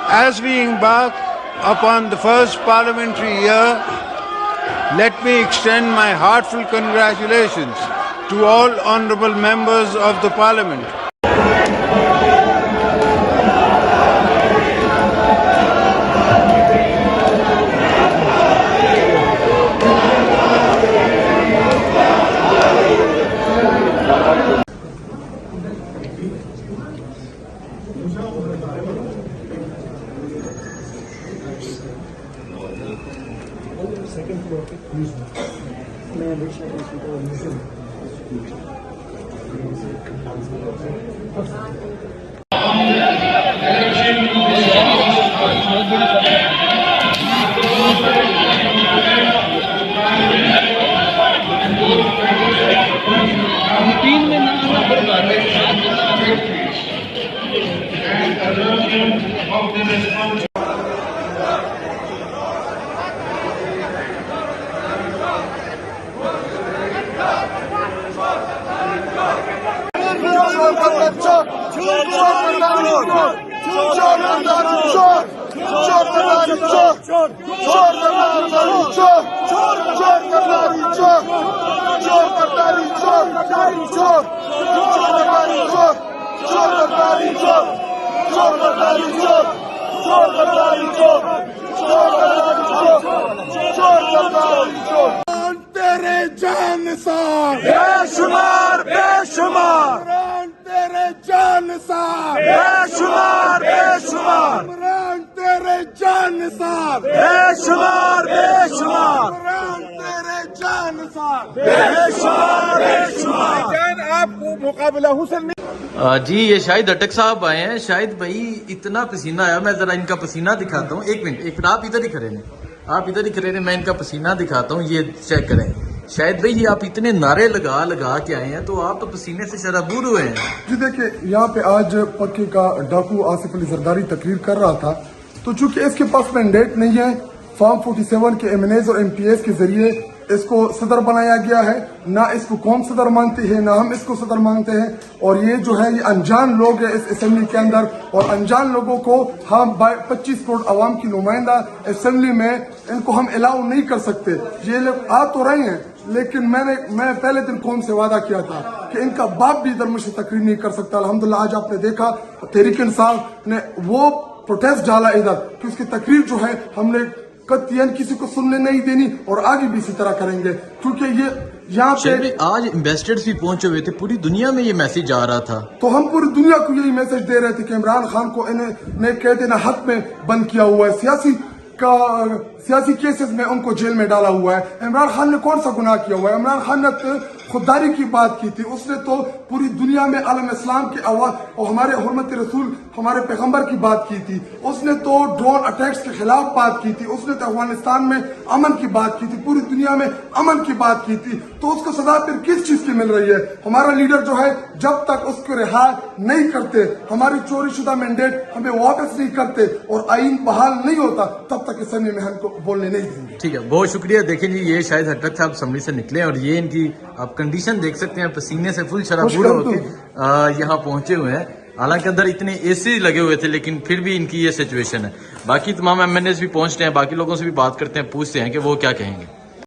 As we embark upon the first parliamentary year, let me extend my heartfelt congratulations to all honourable members of the Parliament. तेरे जान निसार बेशुमार बेशुमार तेरे जान निसार बेशुमार बेशुमार तेरे जान निसार बेशुमार बेशुमार तेरे जान निसार बेशुमार बेशुमार आपको मुकाबला हुसैन। जी ये शाहिद अटक साहब आए हैं। शाहिद भाई इतना पसीना आया, मैं जरा इनका पसीना दिखाता हूँ। एक मिनट, एक आप इधर ही खड़े हैं, आप इधर ही खड़े हैं, मैं इनका पसीना दिखाता हूँ। ये चेक करें शाहिद भाई, ये आप इतने नारे लगा लगा के आए हैं, तो आप तो पसीने से शराबूर हुए हैं। जी देखिए, यहाँ पे आज पक्के का डाकू आसिफ अली जरदारी तकरीर कर रहा था, तो चूंकि इसके पास मैंडेट नहीं है, फॉर्म 47 के एमएनएज और एमपीएस के जरिए इसको सदर बनाया गया है, ना इसको कौम सदर मांगती है ना हम इसको सदर मांगते हैं। और ये जो है ये अनजान लोग है इस असेंबली के अंदर, और अनजान लोगों को हम 25 करोड़ आवाम की नुमाइंदा असेंबली में इनको हम अलाउ नहीं कर सकते। ये लोग आ तो रहे हैं, लेकिन मैं पहले दिन कौम से वादा किया था कि इनका बाप भी इधर मुझसे तकरीर नहीं कर सकता। अल्हम्दुलिल्लाह आज आपने देखा तहरीक इंसाफ ने वो प्रोटेस्ट डाला इधर कि उसकी तकरीर जो है हमने कतईन किसी को सुनने नहीं देनी, और आगे भी इसी तरह करेंगे, क्योंकि ये यहाँ पे आज एम्बेसडर्स भी पहुंचे हुए थे, पूरी दुनिया में ये मैसेज आ रहा था। तो हम पूरी दुनिया को यही मैसेज दे रहे थे कि इमरान खान को इन्हें कहते ना हक में बंद किया हुआ है, सियासी केसेस में उनको जेल में डाला हुआ है। इमरान खान ने कौन सा गुनाह किया हुआ है? इमरान खान ने तो खुददारी की बात की थी, उसने तो पूरी दुनिया में आलम इस्लाम की आवाज और हमारे हुर्मत रसूल हमारे पैगंबर की बात की थी, उसने तो ड्रोन अटैक्स के खिलाफ बात की थी, उसने तो अफगानिस्तान में अमन की बात की थी, पूरी दुनिया में अमन की बात की थी। तो उसको सजा फिर किस चीज की मिल रही है? हमारा लीडर जो है जब तक उसको रिहा नहीं करते, हमारी चोरी शुदा मैंडेट हमें वापस नहीं करते और आईन बहाल नहीं होता, तब तक असेंबली में हमको बोलने नहीं देंगे। ठीक है, बहुत शुक्रिया। देखें जी, ये शाहिद अटक साहब असेंबली से निकले और ये इनकी आप कंडीशन देख सकते हैं, पसीने से फुल शराबूर होकर यहाँ पहुंचे हुए हैं। हालांकि अंदर इतने एसी लगे हुए थे, लेकिन फिर भी इनकी ये सिचुएशन है। बाकी तमाम एमएनएस भी पहुंचते हैं, बाकी लोगों से भी बात करते हैं, पूछते हैं कि वो क्या कहेंगे।